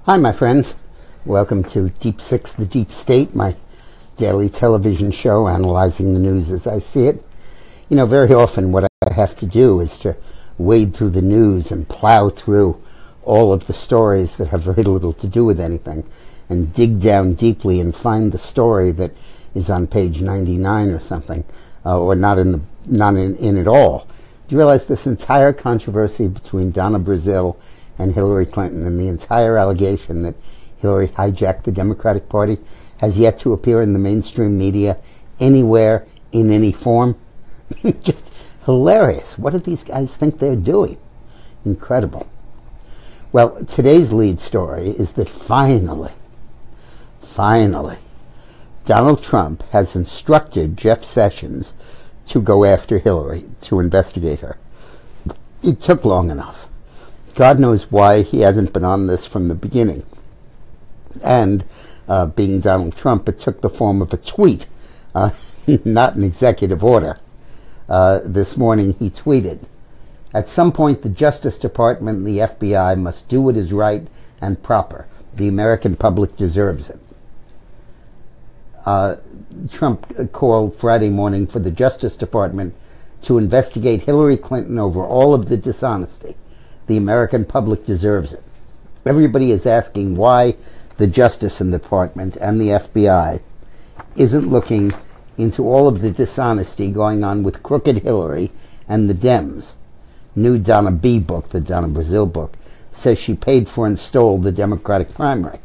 Hi, my friends. Welcome to Deep Six, the Deep State, my daily television show analyzing the news as I see it. You know, very often what I have to do is to wade through the news and plow through all of the stories that have very little to do with anything and dig down deeply and find the story that is on page 99 or something, or not in it all. Do you realize this entire controversy between Donna Brazile and Hillary Clinton and the entire allegation that Hillary hijacked the Democratic Party has yet to appear in the mainstream media anywhere in any form? Just hilarious. What do these guys think they're doing? Incredible. Well, today's lead story is that finally, Donald Trump has instructed Jeff Sessions to go after Hillary, to investigate her. It took long enough. God knows why he hasn't been on this from the beginning. And being Donald Trump, it took the form of a tweet, not an executive order. This morning he tweeted, "At some point the Justice Department and the FBI must do what is right and proper. The American public deserves it." Trump called Friday morning for the Justice Department to investigate Hillary Clinton over all of the dishonesty. The American public deserves it. Everybody is asking why the Justice Department and the FBI isn't looking into all of the dishonesty going on with crooked Hillary and the Dems. New Donna B. book, the Donna Brazile book, says she paid for and stole the Democratic primary.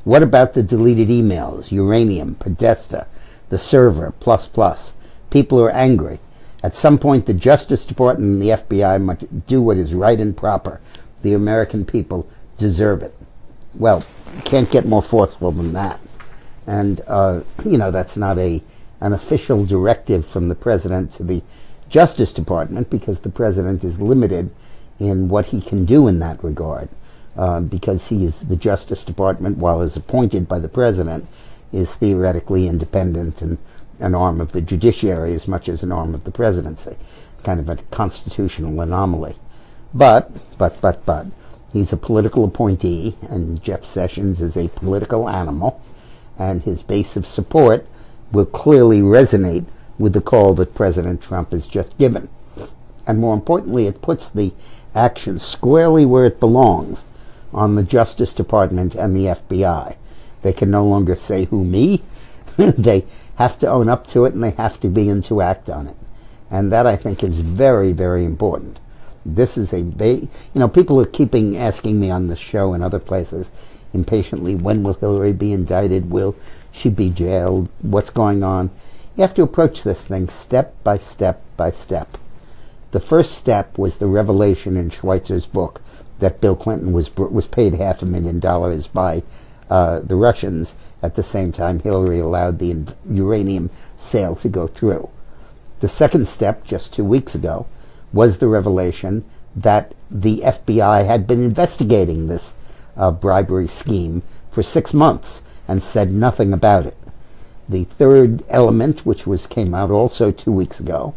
What about the deleted emails, Uranium, Podesta, the server, ++? People are angry. At some point, the Justice Department and the FBI must do what is right and proper. The American people deserve it. Well, can't get more forceful than that. And, that's not an official directive from the president to the Justice Department, because the president is limited in what he can do in that regard. Because he is the Justice Department, while is appointed by the president, is theoretically independent and an arm of the judiciary as much as an arm of the presidency. Kind of a constitutional anomaly. But, he's a political appointee, and Jeff Sessions is a political animal, and his base of support will clearly resonate with the call that President Trump has just given. And more importantly, it puts the action squarely where it belongs, on the Justice Department and the FBI. They can no longer say, "Who, me?" They have to own up to it, and they have to begin to act on it. And that, I think, is very, very important. This is people are keeping asking me on this show and other places impatiently, when will Hillary be indicted? Will she be jailed? What's going on? You have to approach this thing step by step by step. The first step was the revelation in Schweitzer's book that Bill Clinton was paid $500,000 by the Russians at the same time Hillary allowed the uranium sale to go through. The second step, just 2 weeks ago, was the revelation that the FBI had been investigating this bribery scheme for 6 months and said nothing about it. The third element, which came out also 2 weeks ago,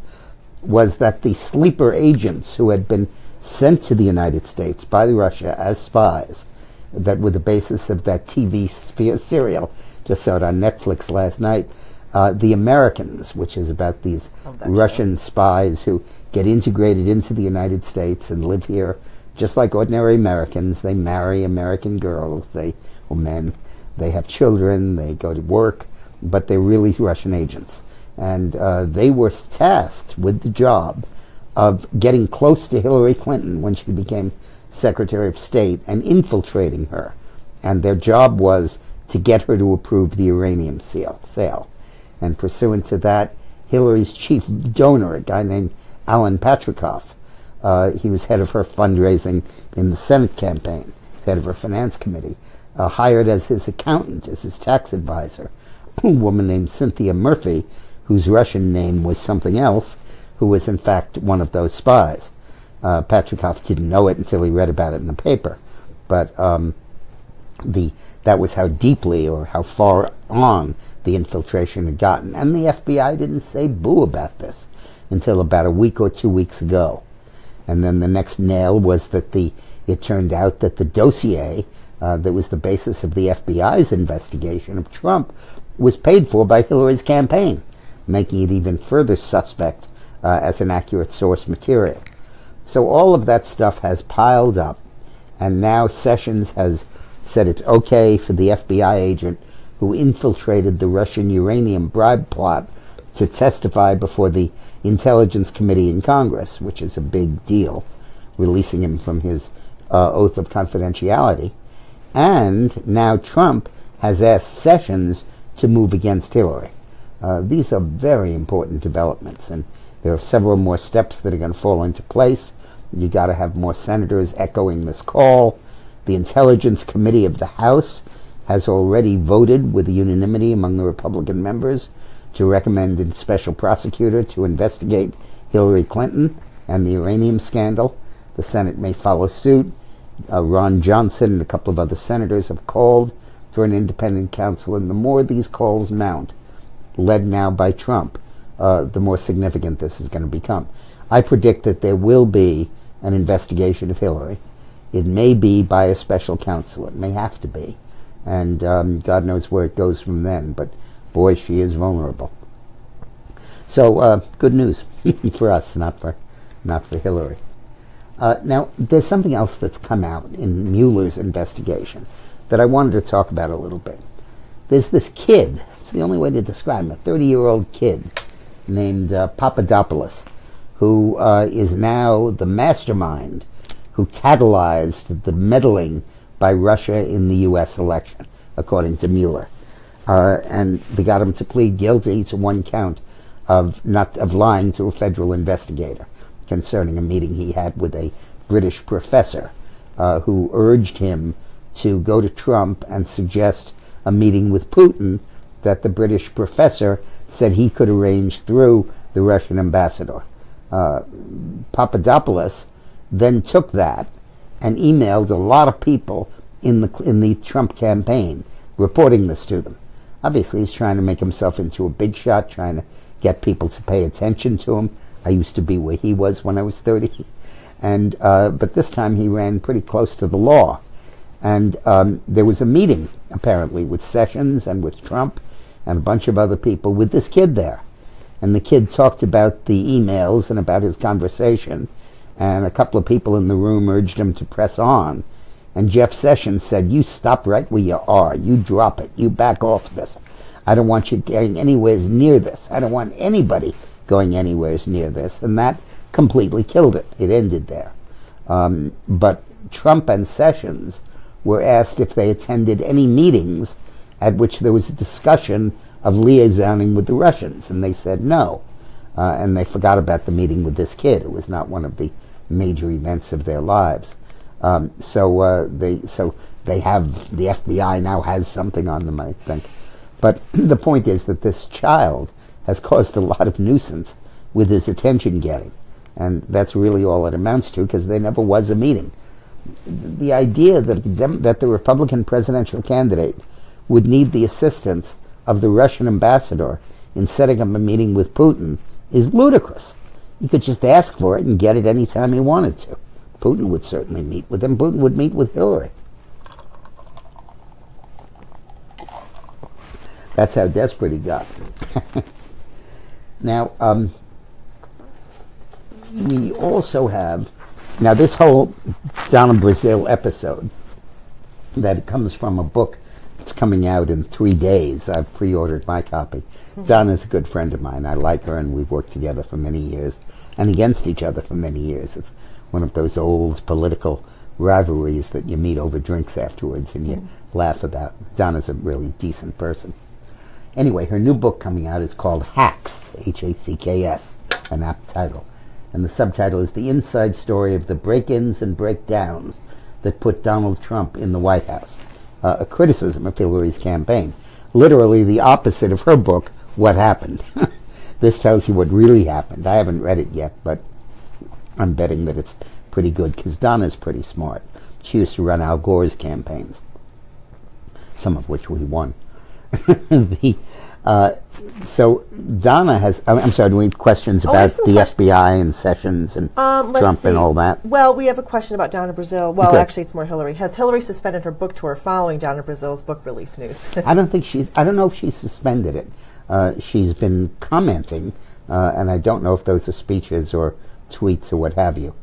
was that the sleeper agents who had been sent to the United States by Russia as spies, that were the basis of that TV serial, just saw it on Netflix last night, The Americans, which is about these Russian spies who get integrated into the United States and live here just like ordinary Americans. They marry American girls, or men. They have children, they go to work, but they're really Russian agents. And they were tasked with the job of getting close to Hillary Clinton when she became Secretary of State and infiltrating her. And their job was to get her to approve the uranium sale. And pursuant to that, Hillary's chief donor, a guy named Alan Patrikoff, he was head of her fundraising in the Senate campaign, head of her finance committee, hired as his accountant, as his tax advisor, a woman named Cynthia Murphy, whose Russian name was something else, who was in fact one of those spies. Patrikoff didn't know it until he read about it in the paper. But that was how deeply or how far on the infiltration had gotten. And the FBI didn't say boo about this until about a week or 2 weeks ago. And then the next nail was that It turned out that the dossier that was the basis of the FBI's investigation of Trump was paid for by Hillary's campaign, making it even further suspect as an accurate source material. So all of that stuff has piled up, and now Sessions has said it's okay for the FBI agent who infiltrated the Russian uranium bribe plot to testify before the Intelligence Committee in Congress, which is a big deal, releasing him from his oath of confidentiality. And now Trump has asked Sessions to move against Hillary. These are very important developments, and there are several more steps that are going to fall into place. You got to have more senators echoing this call. The Intelligence Committee of the House has already voted with unanimity among the Republican members to recommend a special prosecutor to investigate Hillary Clinton and the uranium scandal. The Senate may follow suit. Ron Johnson and a couple of other senators have called for an independent counsel, and the more these calls mount, led now by Trump, the more significant this is going to become. I predict that there will be an investigation of Hillary. It may be by a special counsel. It may have to be. And God knows where it goes from then. But boy, she is vulnerable. So good news for us, not for Hillary. Now, there's something else that's come out in Mueller's investigation that I wanted to talk about a little bit. There's this kid, it's the only way to describe him, a 30-year-old kid named Papadopoulos, who is now the mastermind who catalyzed the meddling by Russia in the U.S. election, according to Mueller. And they got him to plead guilty to one count of lying to a federal investigator concerning a meeting he had with a British professor who urged him to go to Trump and suggest a meeting with Putin that the British professor said he could arrange through the Russian ambassador. Papadopoulos then took that and emailed a lot of people in the Trump campaign reporting this to them. Obviously, he's trying to make himself into a big shot, trying to get people to pay attention to him. I used to be where he was when I was 30. And but this time he ran pretty close to the law. And there was a meeting, apparently, with Sessions and with Trump and a bunch of other people with this kid there. And the kid talked about the emails and about his conversation. And a couple of people in the room urged him to press on. And Jeff Sessions said, "You stop right where you are. You drop it. You back off this. I don't want you getting anywhere near this. I don't want anybody going anywhere near this." And that completely killed it. It ended there. But Trump and Sessions were asked if they attended any meetings at which there was a discussion of liaisoning with the Russians, and they said no. And they forgot about the meeting with this kid. It was not one of the major events of their lives. So they have, the FBI now has something on them, I think. But the point is that this child has caused a lot of nuisance with his attention getting. And that's really all it amounts to, because there never was a meeting. The idea that the Republican presidential candidate would need the assistance of the Russian ambassador in setting up a meeting with Putin is ludicrous. You could just ask for it and get it any time he wanted to. Putin would certainly meet with him. Putin would meet with Hillary. That's how desperate he got. Now, we also have, now this whole Donna Brazile episode, that comes from a book that's coming out in 3 days. I've pre-ordered my copy. Donna's a good friend of mine. I like her, and we've worked together for many years, and against each other for many years. It's one of those old political rivalries that you meet over drinks afterwards and you laugh about. Donna's a really decent person. Anyway, her new book coming out is called Hacks, H-A-C-K-S, an apt title. And the subtitle is The Inside Story of the Break-ins and Breakdowns that Put Donald Trump in the White House. A criticism of Hillary's campaign. Literally the opposite of her book, What Happened. This tells you what really happened. I haven't read it yet, but I'm betting that it's pretty good, because Donna's pretty smart. She used to run Al Gore's campaigns, some of which we won. So Donna has, I'm sorry, do we have questions about the FBI and Sessions and Trump and all that? Well, we have a question about Donna Brazile. Well, Good. actually, it's more Hillary. Has Hillary suspended her book tour following Donna Brazile's book release news? I don't know if she suspended it. She's been commenting, and I don't know if those are speeches or tweets or what have you.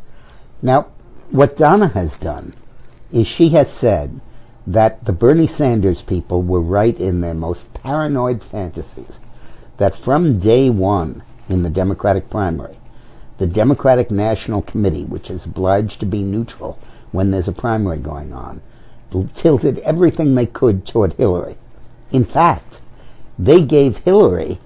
Now, what Donna has done is she has said that the Bernie Sanders people were right in their most paranoid fantasies, that from day one in the Democratic primary, the Democratic National Committee, which is obliged to be neutral when there's a primary going on, tilted everything they could toward Hillary. In fact, they gave Hillary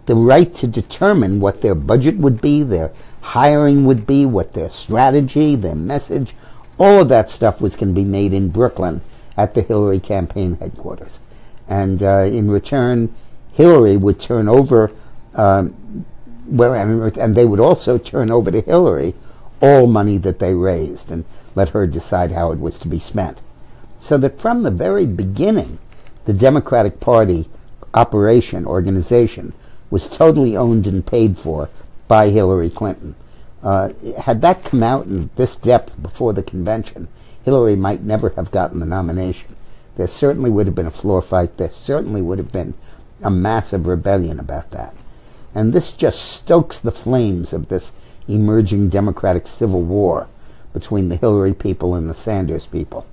the right to determine what their budget would be, their hiring would be, what their strategy, their message, all of that stuff was going to be made in Brooklyn at the Hillary campaign headquarters. And in return, Hillary would turn over, and they would also turn over to Hillary all money that they raised and let her decide how it was to be spent. So that from the very beginning, the Democratic Party organization, was totally owned and paid for by Hillary Clinton. Had that come out in this depth before the convention, Hillary might never have gotten the nomination. There certainly would have been a floor fight. There certainly would have been a massive rebellion about that. And this just stokes the flames of this emerging Democratic civil war between the Hillary people and the Sanders people.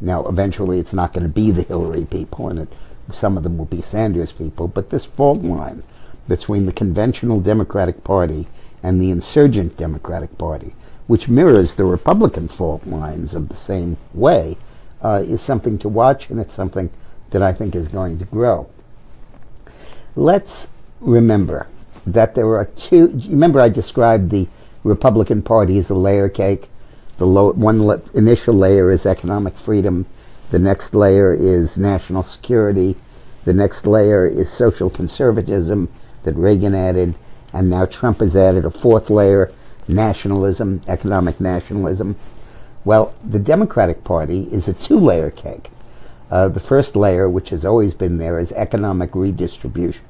Now, eventually it's not going to be the Hillary people, and some of them will be Sanders people, but this fault line between the conventional Democratic Party and the insurgent Democratic Party, which mirrors the Republican fault lines of the same way, is something to watch, and it's something that I think is going to grow. Let's remember that there are two. Remember, I described the Republican Party as a layer cake. One initial layer is economic freedom. The next layer is national security. The next layer is social conservatism that Reagan added, and now Trump has added a fourth layer, nationalism, economic nationalism. Well, the Democratic Party is a two-layer cake. The first layer, which has always been there, is economic redistribution.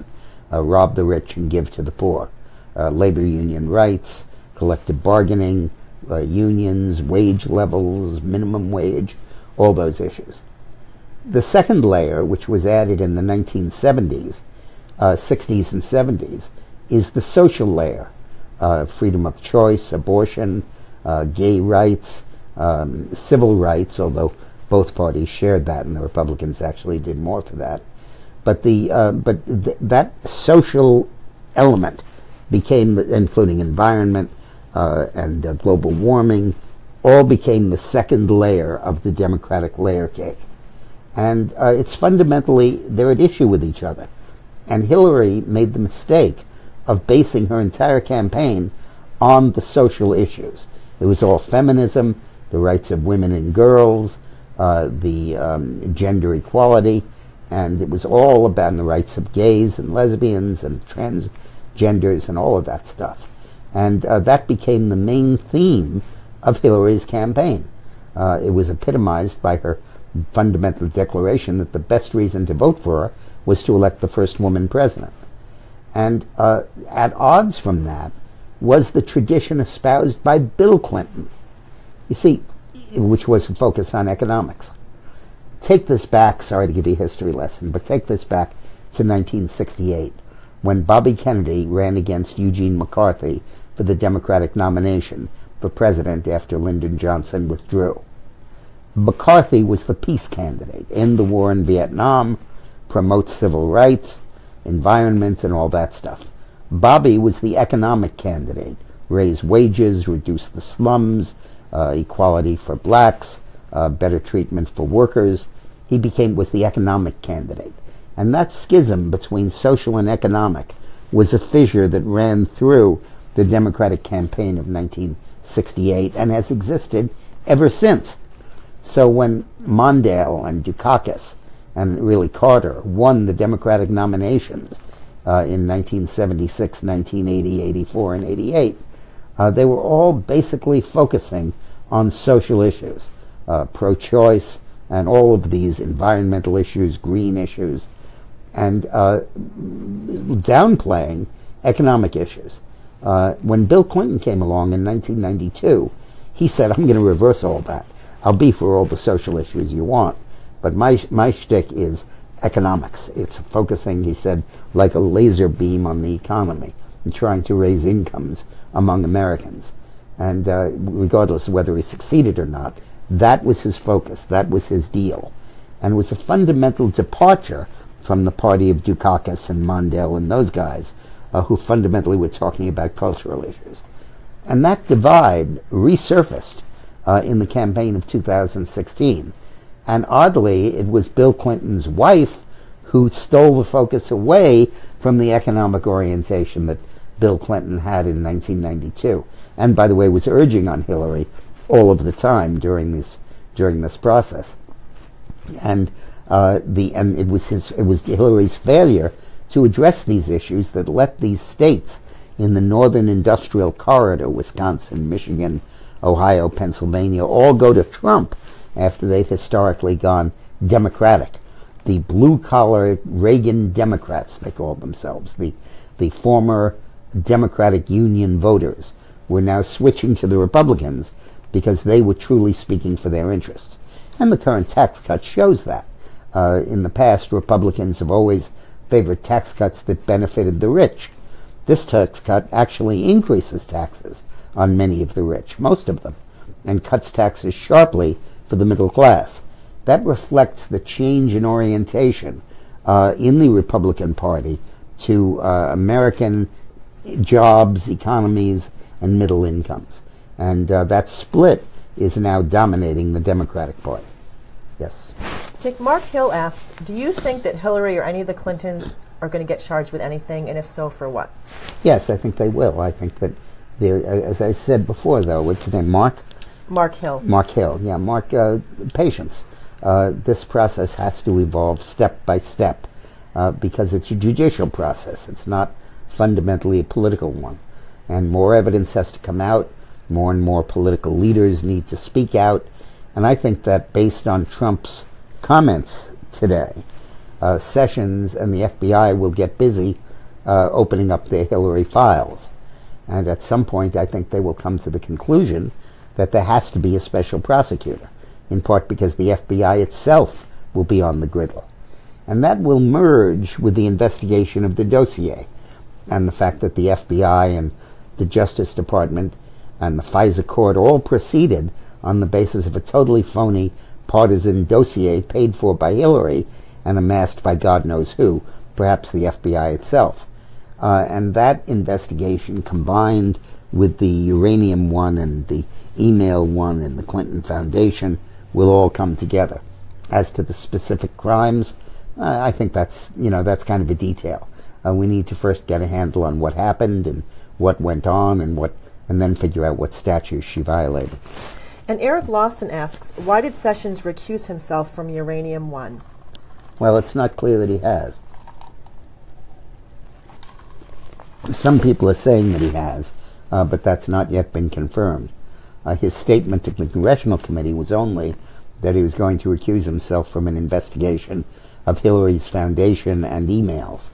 Rob the rich and give to the poor. Labor union rights, collective bargaining, unions, wage levels, minimum wage, all those issues. The second layer, which was added in the 1970s, 60s and 70s, is the social layer. Freedom of choice, abortion, gay rights, civil rights, although both parties shared that and the Republicans actually did more for that. But that social element became, including environment and global warming, all became the second layer of the Democratic layer cake. And it's fundamentally, they're at issue with each other. And Hillary made the mistake of basing her entire campaign on the social issues. It was all feminism, the rights of women and girls, the gender equality, and it was all about the rights of gays and lesbians and transgenders and all of that stuff. And that became the main theme of Hillary's campaign. It was epitomized by her fundamental declaration that the best reason to vote for her was to elect the first woman president. And at odds from that was the tradition espoused by Bill Clinton, you see, which was a focus on economics. Take this back, sorry to give you a history lesson, but take this back to 1968, when Bobby Kennedy ran against Eugene McCarthy for the Democratic nomination for president after Lyndon Johnson withdrew. McCarthy was the peace candidate, end the war in Vietnam, promote civil rights, environment, and all that stuff. Bobby was the economic candidate, raise wages, reduce the slums, equality for blacks, better treatment for workers. He was the economic candidate. And that schism between social and economic was a fissure that ran through the Democratic campaign of 1968 and has existed ever since. So when Mondale and Dukakis and really Carter won the Democratic nominations in 1976, 1980, 84, and 88, they were all basically focusing on social issues, pro-choice, and all of these environmental issues, green issues. and downplaying economic issues. When Bill Clinton came along in 1992, he said, I'm going to reverse all that. I'll be for all the social issues you want, but my shtick is economics. It's focusing, he said, like a laser beam on the economy and trying to raise incomes among Americans. And regardless of whether he succeeded or not, that was his focus. That was his deal. And it was a fundamental departure from the party of Dukakis and Mondale and those guys who fundamentally were talking about cultural issues. And that divide resurfaced in the campaign of 2016. And oddly, it was Bill Clinton's wife who stole the focus away from the economic orientation that Bill Clinton had in 1992. And by the way, was urging on Hillary all of the time during this process. And it was Hillary's failure to address these issues that let these states in the northern industrial corridor, Wisconsin, Michigan, Ohio, Pennsylvania, all go to Trump after they've historically gone Democratic. The blue-collar Reagan Democrats, they call themselves, the former Democratic Union voters, were now switching to the Republicans because they were truly speaking for their interests. And the current tax cut shows that. In the past, Republicans have always favored tax cuts that benefited the rich. This tax cut actually increases taxes on many of the rich, most of them, and cuts taxes sharply for the middle class. That reflects the change in orientation in the Republican Party to American jobs, economies, and middle incomes. And that split is now dominating the Democratic Party. Yes. Mark Hill asks, do you think that Hillary or any of the Clintons are going to get charged with anything, and if so, for what? Yes, I think they will. I think that, as I said before, though, what's his name, Mark? Mark Hill. Mark Hill, yeah. Mark, patience. This process has to evolve step by step because it's a judicial process. It's not fundamentally a political one. And more evidence has to come out. More and more political leaders need to speak out. And I think that based on Trump's comments today, Sessions and the FBI will get busy opening up their Hillary files. And at some point, I think they will come to the conclusion that there has to be a special prosecutor, in part because the FBI itself will be on the griddle. And that will merge with the investigation of the dossier and the fact that the FBI and the Justice Department and the FISA court all proceeded on the basis of a totally phony partisan dossier paid for by Hillary and amassed by God knows who, perhaps the FBI itself. And that investigation, combined with the Uranium one and the email one and the Clinton Foundation, will all come together. As to the specific crimes, I think that's kind of a detail. We need to first get a handle on what happened and what went on and then figure out what statutes she violated. And Eric Lawson asks, why did Sessions recuse himself from Uranium 1? Well, it's not clear that he has. Some people are saying that he has, but that's not yet been confirmed. His statement to the Congressional Committee was only that he was going to recuse himself from an investigation of Hillary's foundation and emails,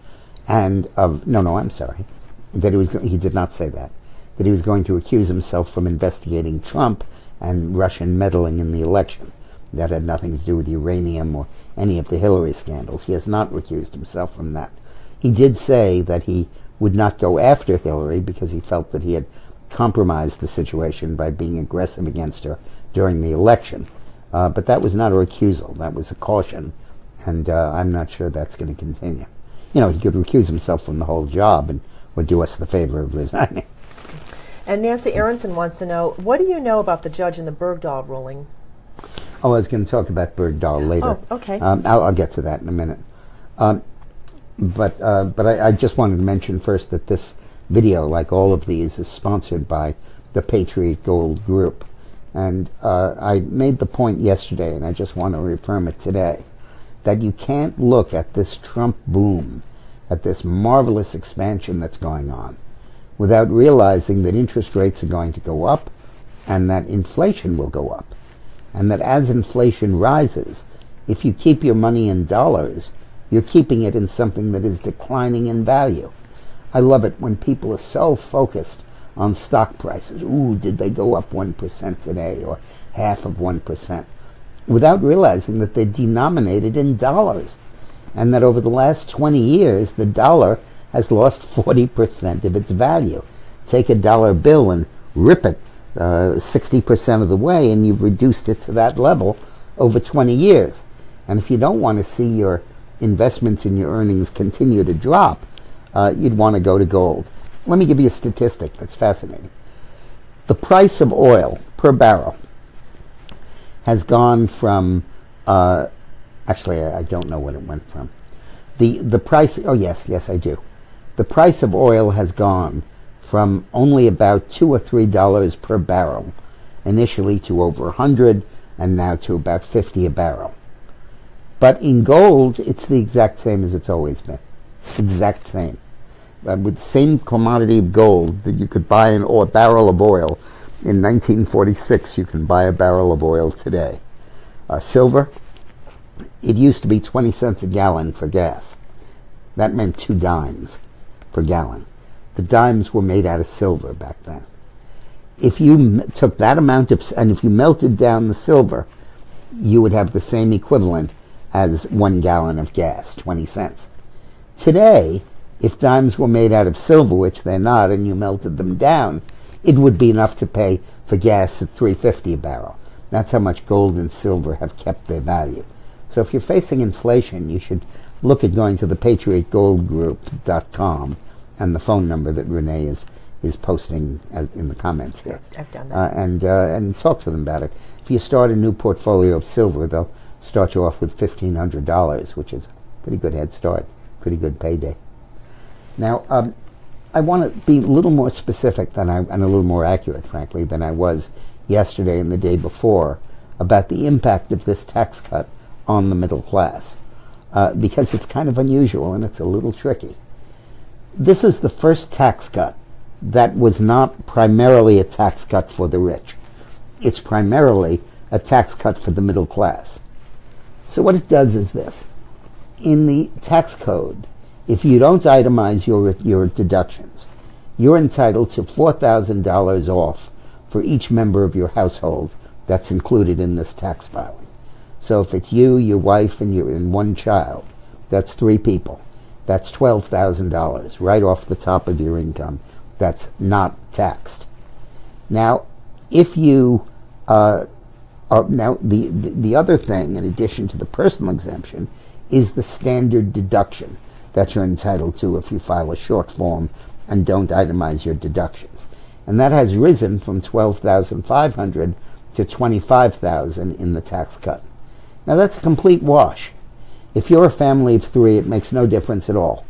and of he did not say that. That he was going to recuse himself from investigating Trump and Russian meddling in the election. That had nothing to do with uranium or any of the Hillary scandals. He has not recused himself from that. He did say that he would not go after Hillary because he felt that he had compromised the situation by being aggressive against her during the election. But that was not a recusal. That was a caution, and I'm not sure that's going to continue. He could recuse himself from the whole job and would do us the favor of resigning. And Nancy Aronson wants to know, what do you know about the judge in the Bergdahl ruling? Oh, I was going to talk about Bergdahl later. Oh, okay. I'll get to that in a minute. But I just wanted to mention first that this video, like all of these, is sponsored by the Patriot Gold Group. And I made the point yesterday, and I just want to reaffirm it today, that you can't look at this Trump boom, at this marvelous expansion that's going on, without realizing that interest rates are going to go up and that inflation will go up. And that as inflation rises, if you keep your money in dollars, You're keeping it in something that is declining in value. I love it when people are so focused on stock prices. Ooh, did they go up 1% today, or half of 1%, without realizing that they're denominated in dollars, and that over the last 20 years, the dollar has lost 40% of its value. Take a dollar bill and rip it 60% of the way, and you've reduced it to that level over 20 years. And if you don't want to see your investments and your earnings continue to drop, you'd want to go to gold. Let me give you a statistic that's fascinating. The price of oil per barrel has gone from, actually I don't know what it went from. The price, oh yes, I do. The price of oil has gone from only about $2 or $3 per barrel initially to over 100, and now to about 50 a barrel. But in gold, it's the exact same as it's always been. Exact same. With the same commodity of gold that you could buy a barrel of oil in 1946, you can buy a barrel of oil today. Silver, it used to be 20 cents a gallon for gas. That meant 2 dimes per gallon. The dimes were made out of silver back then. If you took that amount and if you melted down the silver, you would have the same equivalent as 1 gallon of gas, 20 cents. Today, if dimes were made out of silver, which they're not, and you melted them down, it would be enough to pay for gas at $3.50 a barrel. That's how much gold and silver have kept their value. So if you're facing inflation, you should look at going to the patriotgoldgroup.com and the phone number that Renee is posting in the comments here. I've done that. And talk to them about it. If you start a new portfolio of silver, they'll start you off with $1,500, which is a pretty good head start, pretty good payday. Now, I want to be a little more specific and a little more accurate, frankly, than I was yesterday and the day before about the impact of this tax cut on the middle class, because it's kind of unusual and it's a little tricky. This is the first tax cut that was not primarily a tax cut for the rich. It's primarily a tax cut for the middle class. So what it does is this. In the tax code, if you don't itemize your deductions, you're entitled to $4,000 off for each member of your household that's included in this tax filing. So if it's you, your wife, and one child, that's 3 people. That's $12,000 right off the top of your income. That's not taxed. Now, if you now the other thing, in addition to the personal exemption, is the standard deduction that you're entitled to if you file a short form and don't itemize your deductions, and that has risen from $12,500 to $25,000 in the tax cut. Now that's a complete wash. If you're a family of 3, it makes no difference at all.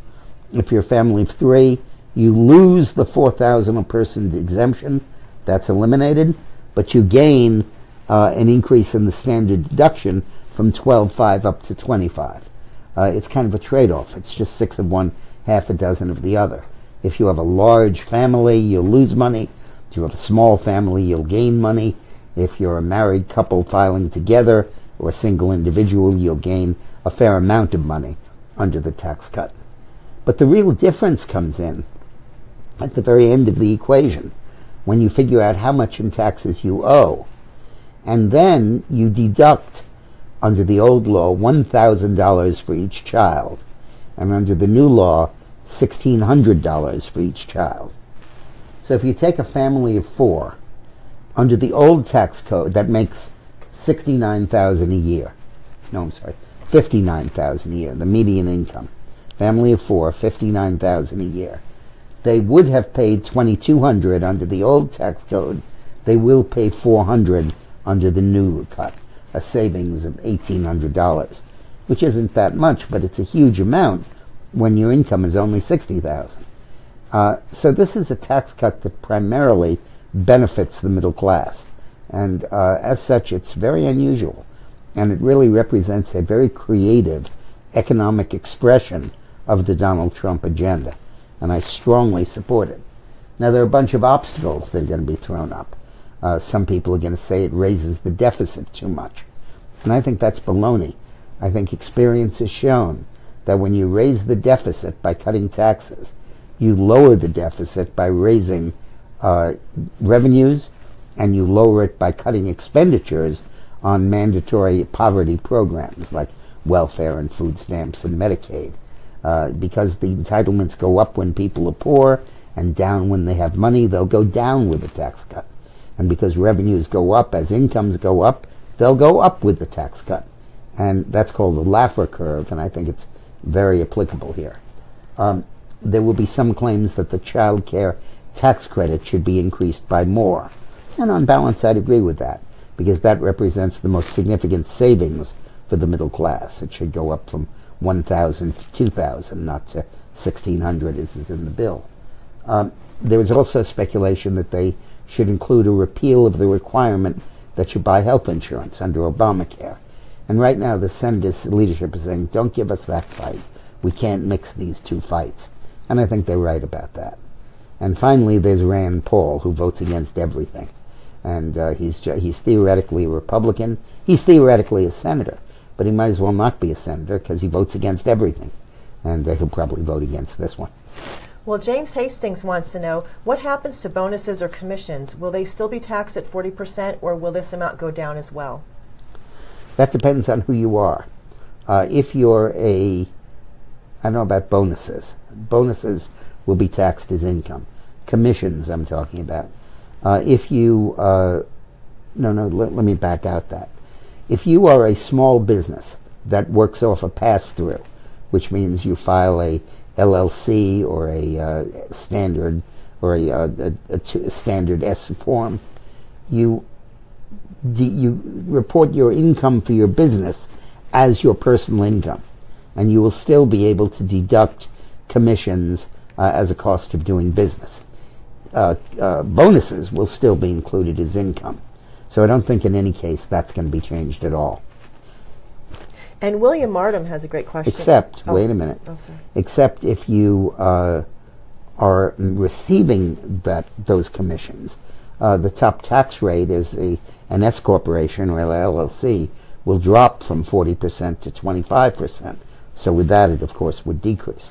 If you're a family of 3, you lose the $4,000 a person exemption. That's eliminated, but you gain an increase in the standard deduction from $12,500 up to $25,000. It's kind of a trade-off. It's just 6 of one, half a dozen of the other. If you have a large family, you'll lose money. If you have a small family, you'll gain money. If you're a married couple filing together or a single individual, you'll gain a fair amount of money under the tax cut. But the real difference comes in at the very end of the equation, when you figure out how much in taxes you owe, and then you deduct, under the old law, $1,000 for each child, and under the new law, $1,600 for each child. So if you take a family of 4, under the old tax code, that makes $69,000 a year. No, I'm sorry, $59,000 a year, the median income. Family of 4, $59,000 a year. They would have paid $2,200 under the old tax code. They will pay $400 under the new cut, a savings of $1,800, which isn't that much, but it's a huge amount when your income is only $60,000. So this is a tax cut that primarily benefits the middle class, and as such, it's very unusual, and it really represents a very creative economic expression of the Donald Trump agenda, and I strongly support it. Now, there are a bunch of obstacles that are going to be thrown up. Some people are going to say it raises the deficit too much, and I think that's baloney. I think experience has shown that when you raise the deficit by cutting taxes, you lower the deficit by raising revenues, and you lower it by cutting expenditures on mandatory poverty programs like welfare and food stamps and Medicaid. Because the entitlements go up when people are poor and down when they have money, they'll go down with the tax cut. And because revenues go up as incomes go up, they'll go up with the tax cut. And that's called the Laffer curve, and I think it's very applicable here. There will be some claims that the child care tax credit should be increased by more. And on balance, I'd agree with that, because that represents the most significant savings for the middle class. It should go up from $1,000 to $2,000, not to $1,600 as is in the bill. There is also speculation that they should include a repeal of the requirement that you buy health insurance under Obamacare. And right now the Senate's leadership is saying, don't give us that fight. We can't mix these two fights. And I think they're right about that. And finally, there's Rand Paul, who votes against everything. And he's theoretically a Republican. He's theoretically a senator. But he might as well not be a senator because he votes against everything. And he'll probably vote against this one. Well, James Hastings wants to know, what happens to bonuses or commissions? Will they still be taxed at 40%, or will this amount go down as well? That depends on who you are. If you're I don't know about bonuses. Bonuses will be taxed as income. Commissions, I'm talking about. Let me back out that. If you are a small business that works off a pass-through, which means you file a LLC or a standard or a standard S form, you report your income for your business as your personal income, and you will still be able to deduct commissions as a cost of doing business. Bonuses will still be included as income. So I don't think in any case that's going to be changed at all. And William Markham has a great question. Except, wait a minute. Oh, sorry. Except if you are receiving those commissions, the top tax rate is an S corporation or LLC will drop from 40% to 25%. So with that, it of course would decrease.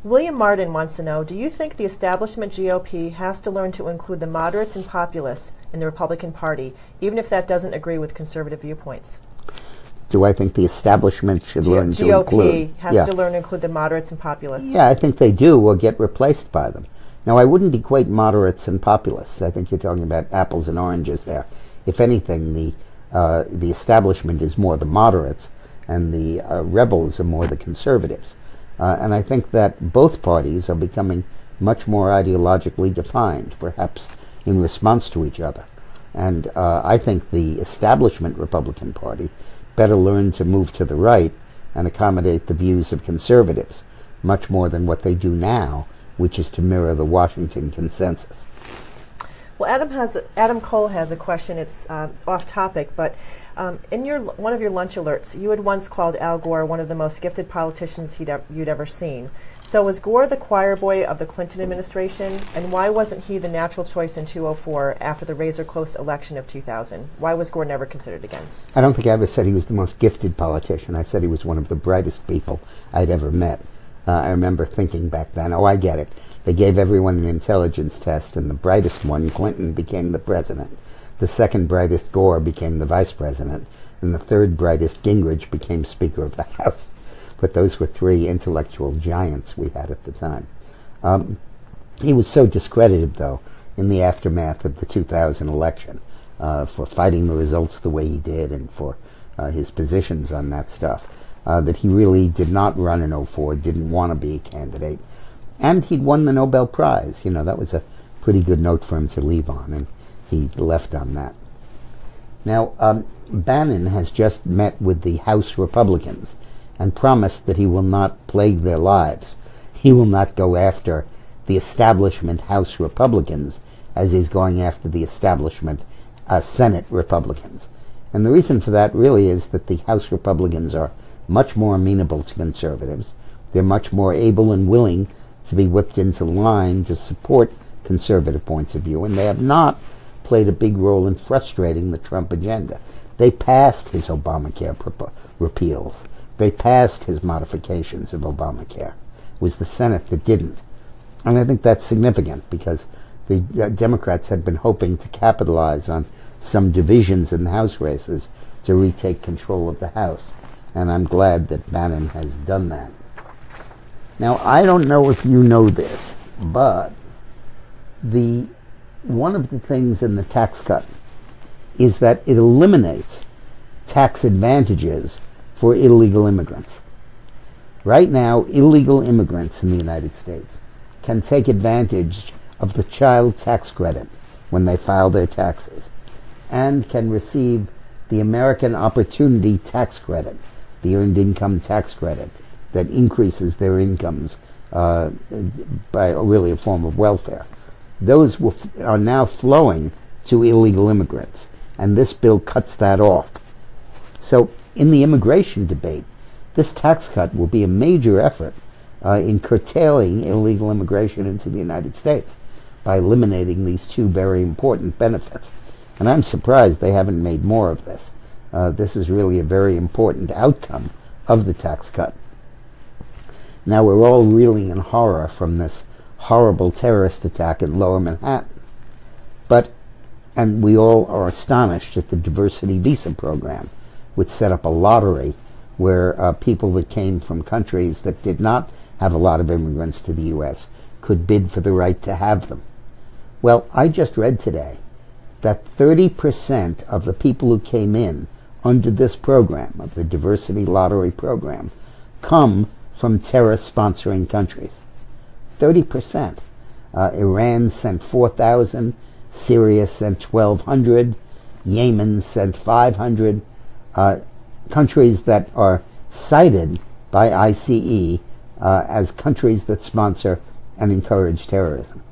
William Martin wants to know, do you think the establishment GOP has to learn to include the moderates and populists in the Republican Party, even if that doesn't agree with conservative viewpoints? Do I think the establishment should learn to include? GOP has to learn to include the moderates and populists. Yeah, I think they do or get replaced by them. Now, I wouldn't equate moderates and populists. I think you're talking about apples and oranges there. If anything, the establishment is more the moderates and the rebels are more the conservatives. And I think that both parties are becoming much more ideologically defined, perhaps in response to each other. And I think the establishment Republican Party better learn to move to the right and accommodate the views of conservatives, much more than what they do now, which is to mirror the Washington consensus. Well, Adam Cole has a question. It's off topic, but in one of your lunch alerts, you had once called Al Gore one of the most gifted politicians you'd ever seen. So was Gore the choir boy of the Clinton administration, and why wasn't he the natural choice in 2004 after the razor-close election of 2000? Why was Gore never considered again? I don't think I ever said he was the most gifted politician. I said he was one of the brightest people I'd ever met. I remember thinking back then, oh, I get it. They gave everyone an intelligence test, and the brightest one, Clinton, became the president. The second brightest, Gore, became the vice president. And the third brightest, Gingrich, became Speaker of the House. But those were three intellectual giants we had at the time. He was so discredited, though, in the aftermath of the 2000 election for fighting the results the way he did and for his positions on that stuff, that he really did not run in 2004, didn't want to be a candidate. And he'd won the Nobel Prize. You know, that was a pretty good note for him to leave on, and he left on that. Now, Bannon has just met with the House Republicans and promised that he will not plague their lives. He will not go after the establishment House Republicans as he's going after the establishment Senate Republicans. And the reason for that really is that the House Republicans are much more amenable to conservatives. They're much more able and willing to be whipped into line to support conservative points of view, and they have not played a big role in frustrating the Trump agenda. They passed his Obamacare repeals. They passed his modifications of Obamacare. It was the Senate that didn't. And I think that's significant because the Democrats had been hoping to capitalize on some divisions in the House races to retake control of the House. And I'm glad that Bannon has done that. Now, I don't know if you know this, but one of the things in the tax cut is that it eliminates tax advantages for illegal immigrants. Right now, illegal immigrants in the United States can take advantage of the child tax credit when they file their taxes and can receive the American Opportunity Tax Credit, the Earned Income Tax Credit that increases their incomes by really a form of welfare. Those are now flowing to illegal immigrants, and this bill cuts that off. So in the immigration debate, this tax cut will be a major effort in curtailing illegal immigration into the United States by eliminating these two very important benefits. And I'm surprised they haven't made more of this. This is really a very important outcome of the tax cut. Now we're all reeling in horror from this horrible terrorist attack in Lower Manhattan. And we all are astonished at the diversity visa program, which set up a lottery where people that came from countries that did not have a lot of immigrants to the U.S. could bid for the right to have them. Well, I just read today that 30% of the people who came in under this program, of the diversity lottery program, come from terrorist-sponsoring countries. 30%. Iran sent 4,000, Syria sent 1,200, Yemen sent 500. Countries that are cited by ICE as countries that sponsor and encourage terrorism.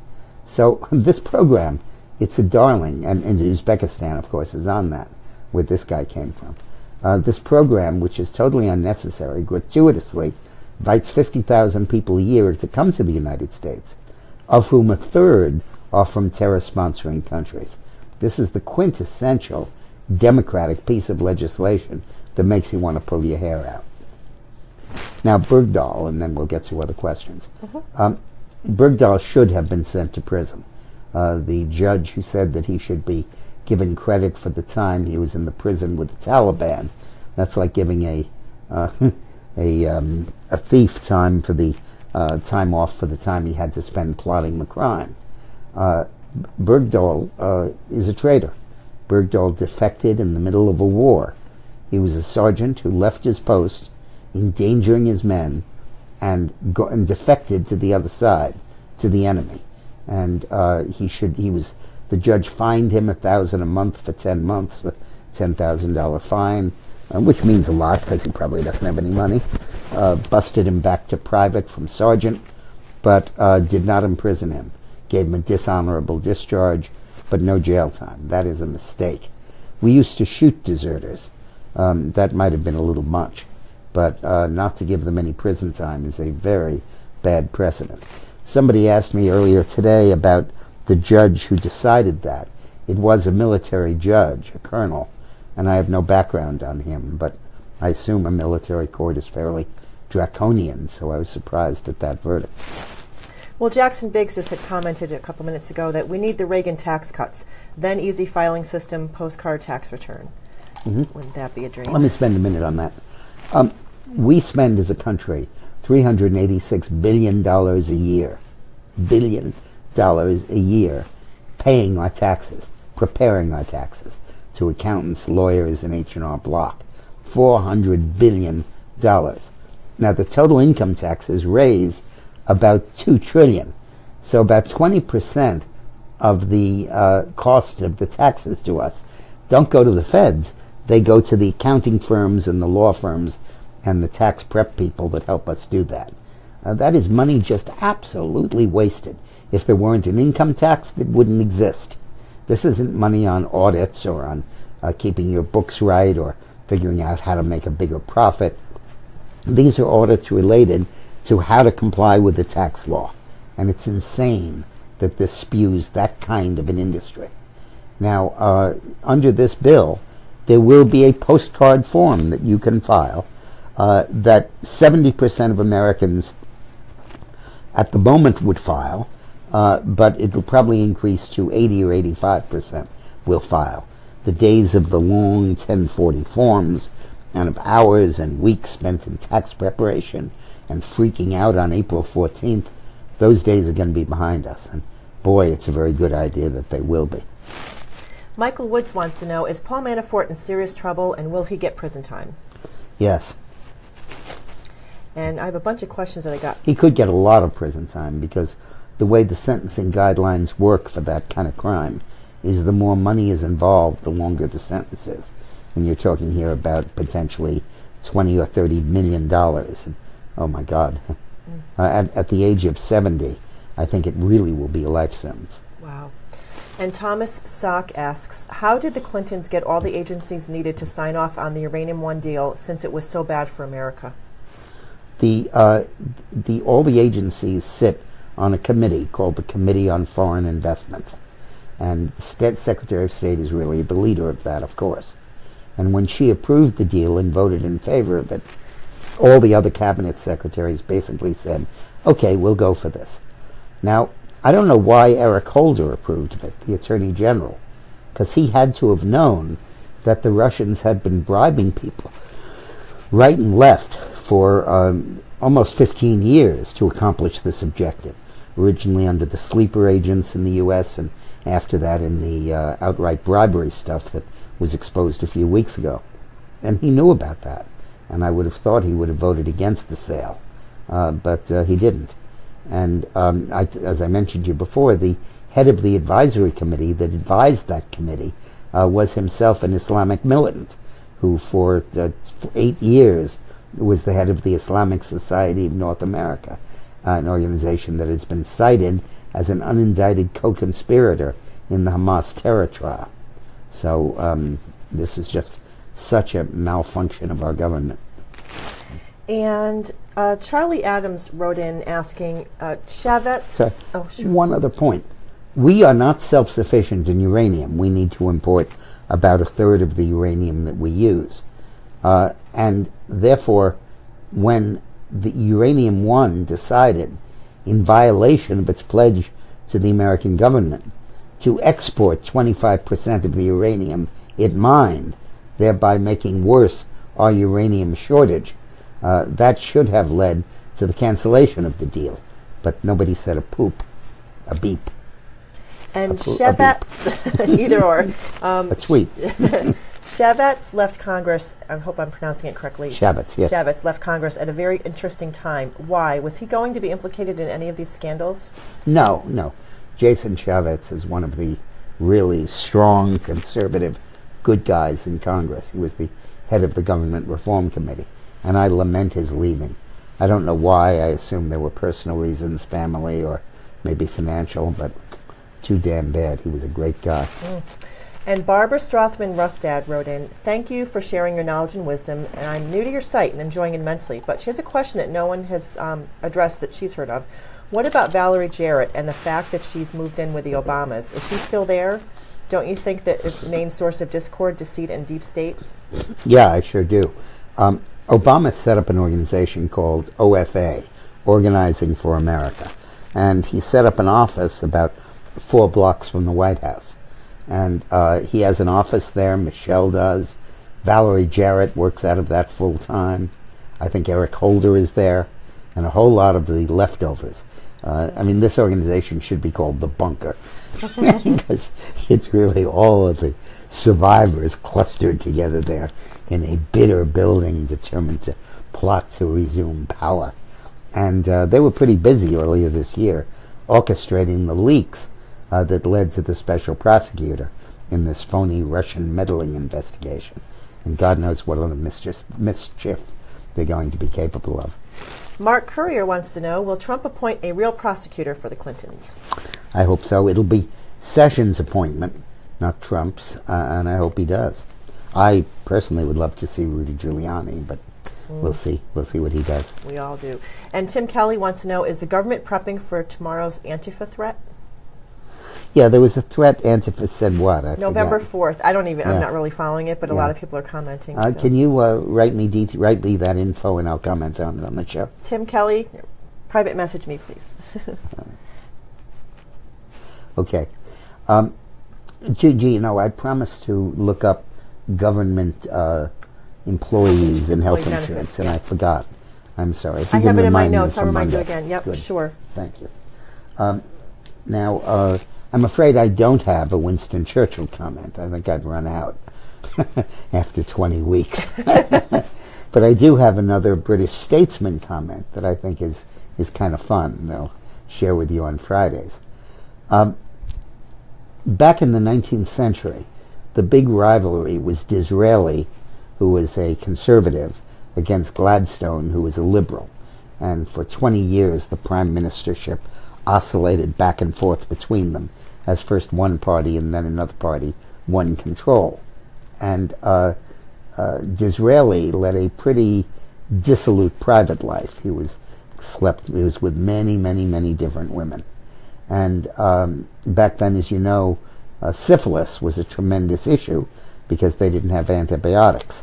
So this program, it's a darling, and Uzbekistan, of course, is on that, where this guy came from. This program, which is totally unnecessary, gratuitously invites 50,000 people a year to come to the United States, of whom a third are from terror-sponsoring countries. This is the quintessential democratic piece of legislation that makes you want to pull your hair out. Now, Bergdahl, and then we'll get to other questions. Bergdahl should have been sent to prison. The judge who said that he should be given credit for the time he was in the prison with the Taliban, that's like giving a thief time for the time off for the time he had to spend plotting the crime. Bergdahl is a traitor. Bergdahl defected in the middle of a war. He was a sergeant who left his post, endangering his men, and defected to the other side, to the enemy. And the judge fined him $1,000 a month for 10 months, a $10,000 fine, which means a lot because he probably doesn't have any money. Busted him back to private from sergeant, but did not imprison him. Gave him a dishonorable discharge, but no jail time. That is a mistake. We used to shoot deserters. That might have been a little much, but not to give them any prison time is a very bad precedent. Somebody asked me earlier today about the judge who decided that. It was a military judge, a colonel, and I have no background on him, but I assume a military court is fairly draconian, so I was surprised at that verdict. Well, Jackson Biggs just had commented a couple minutes ago that we need the Reagan tax cuts, then easy filing system, postcard tax return. Wouldn't that be a dream? Let me spend a minute on that. We spend as a country $386 billion a year. $billion a year paying our taxes, preparing our taxes to accountants, lawyers, and H&R Block. $400 billion. Now, the total income taxes raise about $2 trillion. So about 20% of the cost of the taxes to us don't go to the feds. They go to the accounting firms and the law firms and the tax prep people that help us do that. That is money just absolutely wasted. If there weren't an income tax, it wouldn't exist. This isn't money on audits or on keeping your books right or figuring out how to make a bigger profit. These are audits related to how to comply with the tax law. And it's insane that this spews that kind of an industry. Now, under this bill, there will be a postcard form that you can file that 70% of Americans at the moment would file, but it will probably increase to 80 or 85% will file. The days of the long 1040 forms and of hours and weeks spent in tax preparation and freaking out on April 14th, those days are going to be behind us. And boy, it's a very good idea that they will be. Michael Woods wants to know, is Paul Manafort in serious trouble and will he get prison time? Yes. And I have a bunch of questions that I got. He could get a lot of prison time because the way the sentencing guidelines work for that kind of crime is the more money is involved, the longer the sentence is. And you're talking here about potentially $20 or $30 million. And, oh my God. At the age of 70, I think it really will be a life sentence. Wow. And Thomas Sock asks, how did the Clintons get all the agencies needed to sign off on the Uranium One deal since it was so bad for America? All the agencies sit on a committee called the Committee on Foreign Investments. And the Secretary of State is really the leader of that, of course. And when she approved the deal and voted in favor of it, all the other cabinet secretaries basically said, okay, we'll go for this. Now, I don't know why Eric Holder approved of it, the Attorney General, because he had to have known that the Russians had been bribing people right and left for almost 15 years to accomplish this objective, originally under the sleeper agents in the U.S. and after that in the outright bribery stuff that was exposed a few weeks ago. And he knew about that, and I would have thought he would have voted against the sale, but he didn't. And as I mentioned to you before, the head of the advisory committee that advised that committee was himself an Islamic militant who for 8 years was the head of the Islamic Society of North America, an organization that has been cited as an unindicted co-conspirator in the Hamas terror trial. So this is just such a malfunction of our government. And Charlie Adams wrote in asking, Chavez... Oh, sure. One other point. We are not self-sufficient in uranium. We need to import about a third of the uranium that we use. And therefore, when the Uranium One decided, in violation of its pledge to the American government, to export 25% of the uranium it mined, thereby making worse our uranium shortage, that should have led to the cancellation of the deal. But nobody said a poop, a beep. And Chavez, either or. A tweet. Chavez left Congress, I hope I'm pronouncing it correctly. Chavez, yes. Chavez left Congress at a very interesting time. Why? Was he going to be implicated in any of these scandals? No. Jason Chavez is one of the really strong, conservative, good guys in Congress. He was the head of the Government Reform Committee, and I lament his leaving. I don't know why. I assume there were personal reasons, family, or maybe financial, but too damn bad. He was a great guy. And Barbara Strothman-Rustad wrote in, thank you for sharing your knowledge and wisdom, and I'm new to your site and enjoying it immensely, but she has a question that no one has addressed that she's heard of. What about Valerie Jarrett and the fact that she's moved in with the Obamas? Is she still there? Don't you think that is the main source of discord, deceit, and deep state? Yeah, I sure do. Obama set up an organization called OFA, Organizing for America, and he set up an office about 4 blocks from the White House. And he has an office there, Michelle does. Valerie Jarrett works out of that full time. I think Eric Holder is there, and a whole lot of the leftovers. This organization should be called The Bunker, because it's really all of the survivors clustered together there in a bitter building determined to plot to resume power. And they were pretty busy earlier this year orchestrating the leaks that led to the special prosecutor in this phony Russian meddling investigation. And God knows what other mischief they're going to be capable of. Mark Courier wants to know, will Trump appoint a real prosecutor for the Clintons? I hope so. It'll be Sessions' appointment, not Trump's, and I hope he does. I personally would love to see Rudy Giuliani, but we'll see. We'll see what he does. We all do. And Tim Kelly wants to know, is the government prepping for tomorrow's Antifa threat? Yeah, there was a threat. Antifa said what? I November forget. 4th. I don't even. I'm not really following it, but a lot of people are commenting. So. Can you write me that info, and I'll comment on it on the show. Tim Kelly, private message me, please. Okay. Gigi, I promised to look up government employees and health benefits, insurance, and I forgot. I'm sorry. If I you have can it in my remind me notes. I'll for remind you Monday. again. Yep, Good. sure. Thank you. Now, I'm afraid I don't have a Winston Churchill comment. I think I'd run out after 20 weeks. But I do have another British statesman comment that I think is kind of fun, and I'll share with you on Fridays. Back in the 19th century, the big rivalry was Disraeli, who was a conservative, against Gladstone, who was a liberal. And for 20 years, the prime ministership oscillated back and forth between them, as first one party and then another party won control. And Disraeli led a pretty dissolute private life. He was with many, many, many different women. And back then, as you know, syphilis was a tremendous issue because they didn't have antibiotics.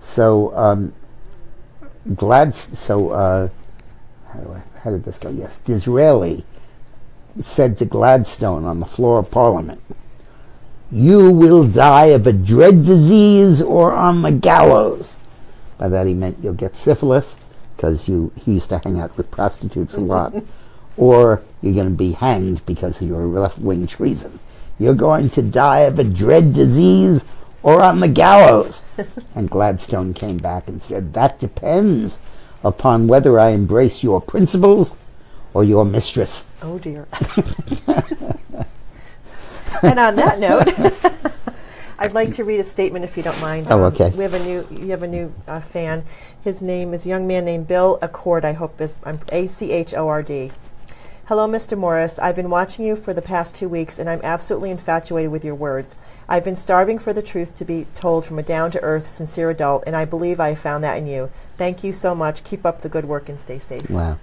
So how did this go? Yes, Disraeli said to Gladstone on the floor of Parliament, "You will die of a dread disease or on the gallows." By that he meant you'll get syphilis, because he used to hang out with prostitutes a lot, or you're going to be hanged because of your left-wing treason. You're going to die of a dread disease or on the gallows. And Gladstone came back and said, "That depends upon whether I embrace your principles or your mistress." Oh, dear. And on that note, I'd like to read a statement, if you don't mind. Oh, okay. You have a new fan. His name is a young man named Bill Accord. I hope is Achord. Hello, Mr. Morris. I've been watching you for the past 2 weeks, and I'm absolutely infatuated with your words. I've been starving for the truth to be told from a down-to-earth, sincere adult, and I believe I have found that in you. Thank you so much. Keep up the good work and stay safe. Wow.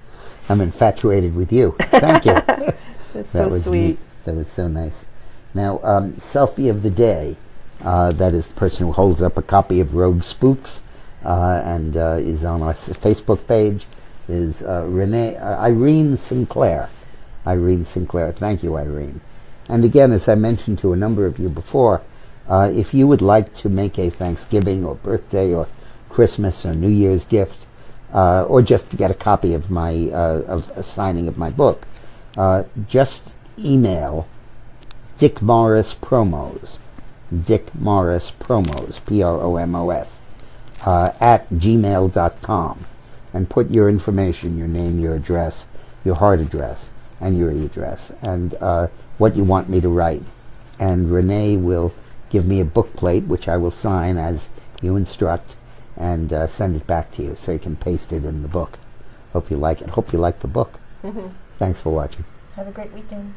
I'm infatuated with you. Thank you. That's so sweet. Neat. That was so nice. Now, selfie of the day. That is the person who holds up a copy of Rogue Spooks and is on our Facebook page, is Irene Sinclair. Irene Sinclair. Thank you, Irene. And again, as I mentioned to a number of you before, if you would like to make a Thanksgiving or birthday or Christmas or New Year's gift, or just to get a copy of of a signing of my book, just email Dick Morris Promos, Promos, at gmail.com, and put your information, your name, your address, your hard address, and your e-address, and what you want me to write. And Renee will give me a book plate, which I will sign as you instruct, and send it back to you so you can paste it in the book. Hope you like it. Hope you like the book. Thanks for watching. Have a great weekend.